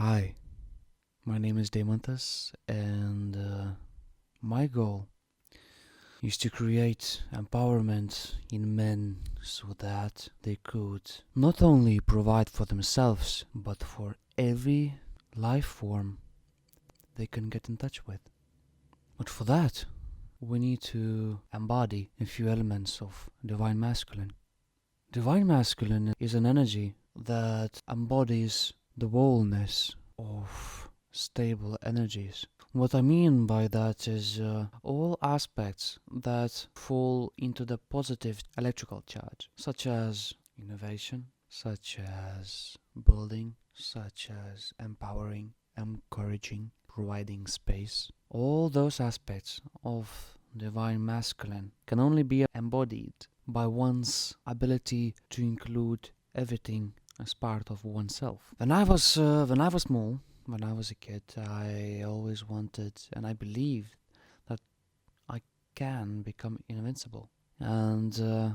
Hi, my name is Demantas, and my goal is to create empowerment in men so that they could not only provide for themselves, but for every life form they can get in touch with. But for that, we need to embody a few elements of Divine Masculine. Divine Masculine is an energy that embodies the wholeness of stable energies. What I mean by that is all aspects that fall into the positive electrical charge, such as innovation, such as building, such as empowering, encouraging, providing space. All those aspects of divine masculine can only be embodied by one's ability to include everything as part of oneself. When I was small, when I was a kid, I always wanted, and I believed that I can become invincible. And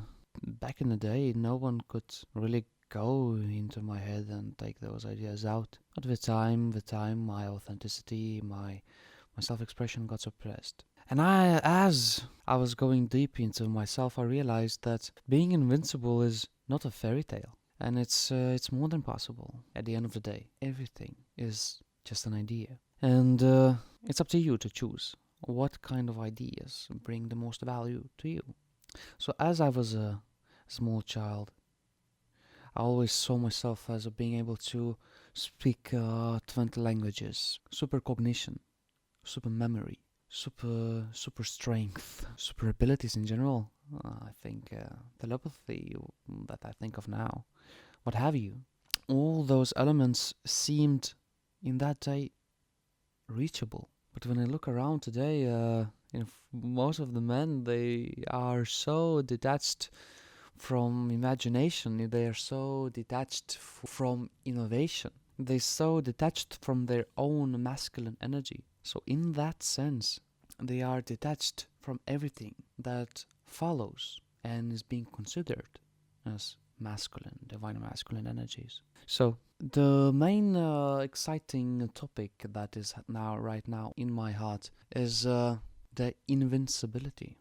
back in the day, no one could really go into my head and take those ideas out. But with time, my authenticity, my self-expression got suppressed. And as I was going deep into myself, I realized that being invincible is not a fairy tale, and it's more than possible. At the end of the day, everything is just an idea, and it's up to you to choose what kind of ideas bring the most value to you. So, as I was a small child, I always saw myself as being able to speak 20 languages, supercognition, super memory, super strength, super abilities in general. I think telepathy that I think of now, what have you. All those elements seemed in that day reachable. But when I look around today, most of the men, they are so detached from imagination, they are so detached from innovation, they're so detached from their own masculine energy. So in that sense, they are detached from everything that follows and is being considered as masculine, divine masculine energies. So the main exciting topic that is right now in my heart is the invincibility,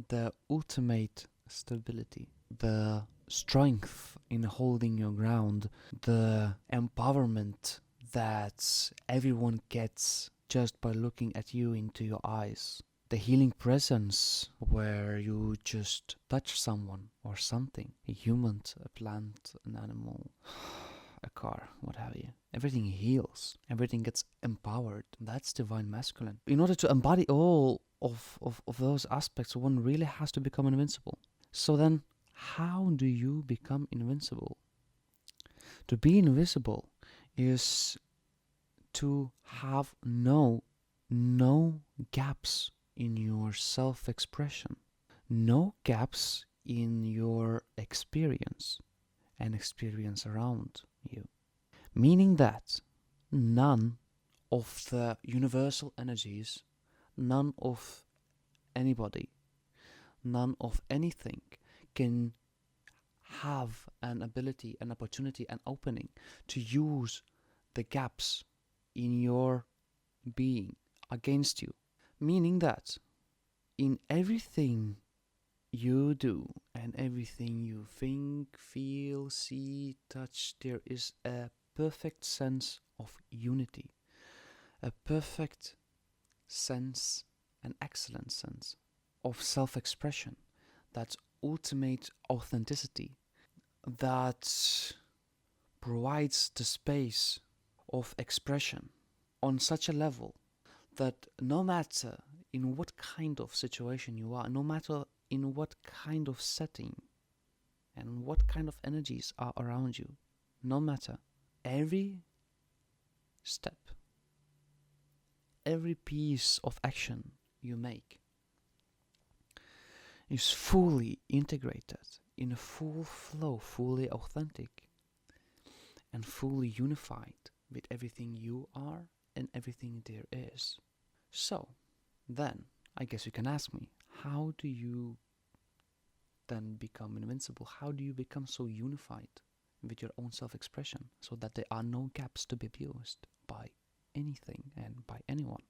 the ultimate stability, the strength in holding your ground, the empowerment that everyone gets just by looking at you into your eyes, the healing presence where you just touch someone or something, a human, a plant, an animal, a car, what have you. Everything heals, everything gets empowered. That's divine masculine. In order to embody all of those aspects, one really has to become invincible. So then, how do you become invincible? To be invisible is to have no gaps in your self-expression, no gaps in your experience and experience around you. Meaning that none of the universal energies, none of anybody, none of anything can have an ability, an opportunity, an opening to use the gaps in your being against you. Meaning that in everything you do and everything you think, feel, see, touch, there is a perfect sense of unity, a perfect sense, an excellent sense of self-expression, that's ultimate authenticity, that provides the space of expression on such a level that no matter in what kind of situation you are, no matter in what kind of setting and what kind of energies are around you, no matter, every step, every piece of action you make is fully integrated in a full flow, fully authentic, and fully unified with everything you are and everything there is. So, then, I guess you can ask me, how do you then become invincible? How do you become so unified with your own self-expression so that there are no gaps to be abused by anything and by anyone?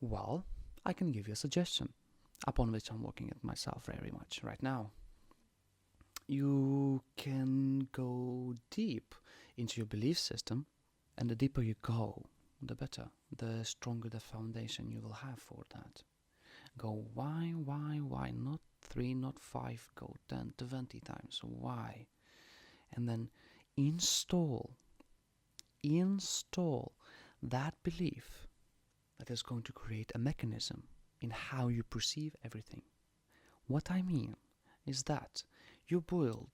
Well, I can give you a suggestion upon which I'm working at myself very much right now. You can go deep into your belief system, and the deeper you go, the better, the stronger the foundation you will have for that. Go why, not 3, not 5, go 10, 20 times, why? And then install that belief that is going to create a mechanism in how you perceive everything. What I mean is that you build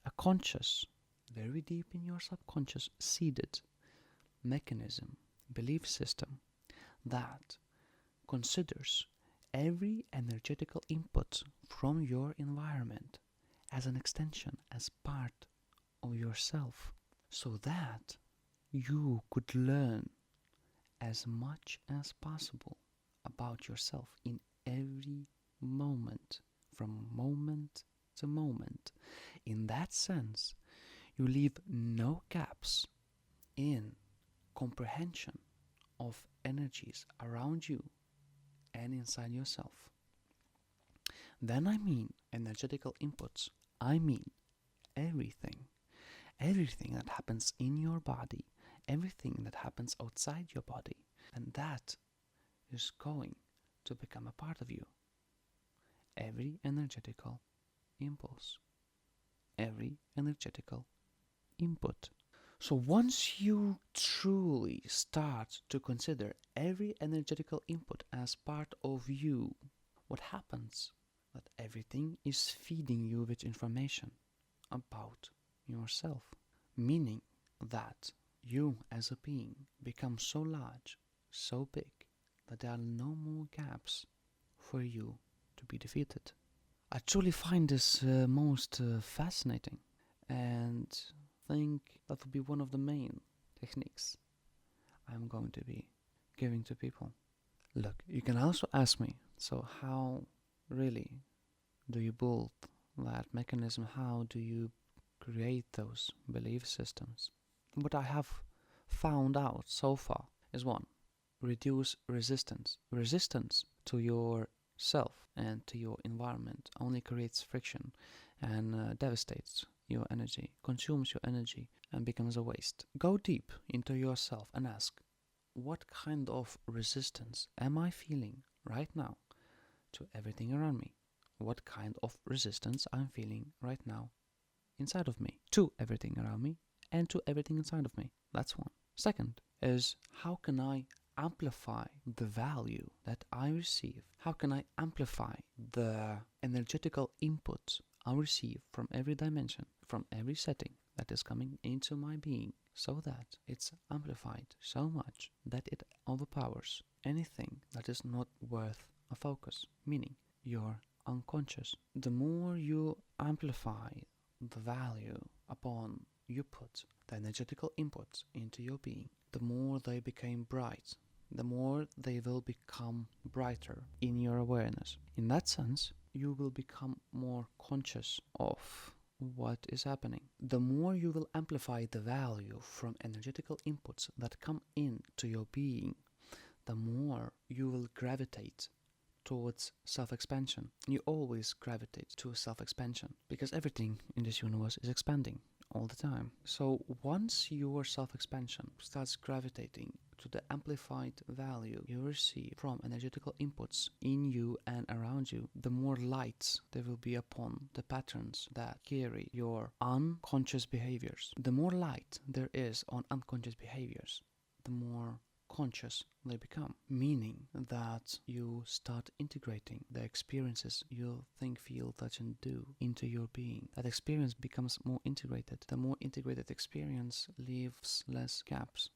a conscious, very deep in your subconscious, seeded mechanism, belief system that considers every energetical input from your environment as an extension, as part of yourself, so that you could learn as much as possible about yourself in every moment, from moment to moment. In that sense, you leave no gaps in comprehension of energies around you and inside yourself. Then I mean energetical inputs. I mean everything. Everything that happens in your body, everything that happens outside your body, and that is going to become a part of you. Every energetical impulse, every energetical input. So once you truly start to consider every energetical input as part of you, what happens? That everything is feeding you with information about yourself, meaning that you as a being become so large, so big, that there are no more gaps for you to be defeated. I truly find this most fascinating, and think that will be one of the main techniques I'm going to be giving to people. Look, you can also ask me, so how really do you build that mechanism? How do you create those belief systems? What I have found out so far is 1, reduce resistance. Resistance to yourself and to your environment only creates friction and devastates your energy, consumes your energy, and becomes a waste. Go deep into yourself and ask, what kind of resistance am I feeling right now to everything around me? What kind of resistance I'm feeling right now inside of me to everything around me and to everything inside of me? That's 1. Second is, how can I amplify the value that I receive? How can I amplify the energetical input I receive from every dimension, from every setting that is coming into my being, so that it's amplified so much that it overpowers anything that is not worth a focus, meaning your unconscious. The more you amplify the value upon you put the energetical inputs into your being, the more they become bright, the more they will become brighter in your awareness. In that sense, you will become more conscious of what is happening. The more you will amplify the value from energetical inputs that come into your being, the more you will gravitate towards self-expansion. You always gravitate to self-expansion because everything in this universe is expanding all the time. So once your self-expansion starts gravitating to the amplified value you receive from energetical inputs in you and around you, the more lights there will be upon the patterns that carry your unconscious behaviors. The more light there is on unconscious behaviors, the more conscious they become, meaning that you start integrating the experiences you think, feel, touch and do into your being. That experience becomes more integrated. The more integrated experience leaves less gaps.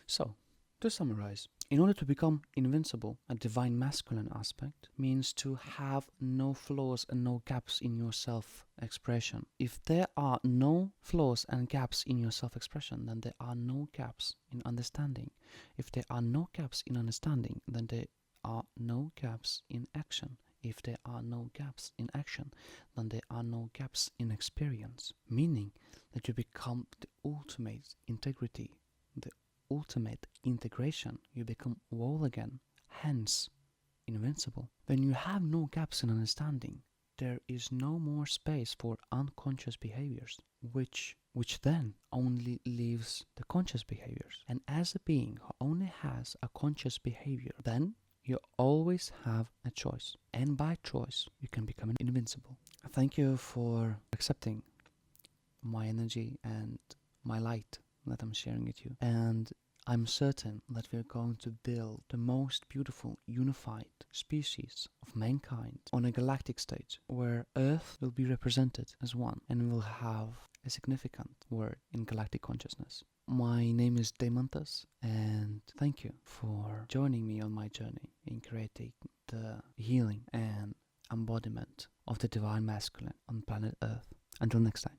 So, to summarize, in order to become invincible, a divine masculine aspect means to have no flaws and no gaps in your self-expression. If there are no flaws and gaps in your self-expression, then there are no gaps in understanding. If there are no gaps in understanding, then there are no gaps in action. If there are no gaps in action, then there are no gaps in experience, meaning that you become the ultimate integrity, the ultimate integration. You become whole again, hence invincible. When you have no gaps in understanding, there is no more space for unconscious behaviors, which then only leaves the conscious behaviors. And as a being who only has a conscious behavior, then you always have a choice. And by choice, you can become invincible. Thank you for accepting my energy and my light that I'm sharing with you. And I'm certain that we're going to build the most beautiful, unified species of mankind on a galactic stage, where Earth will be represented as one and will have a significant word in galactic consciousness. My name is Demantas, and thank you for joining me on my journey in creating the healing and embodiment of the Divine Masculine on planet Earth. Until next time.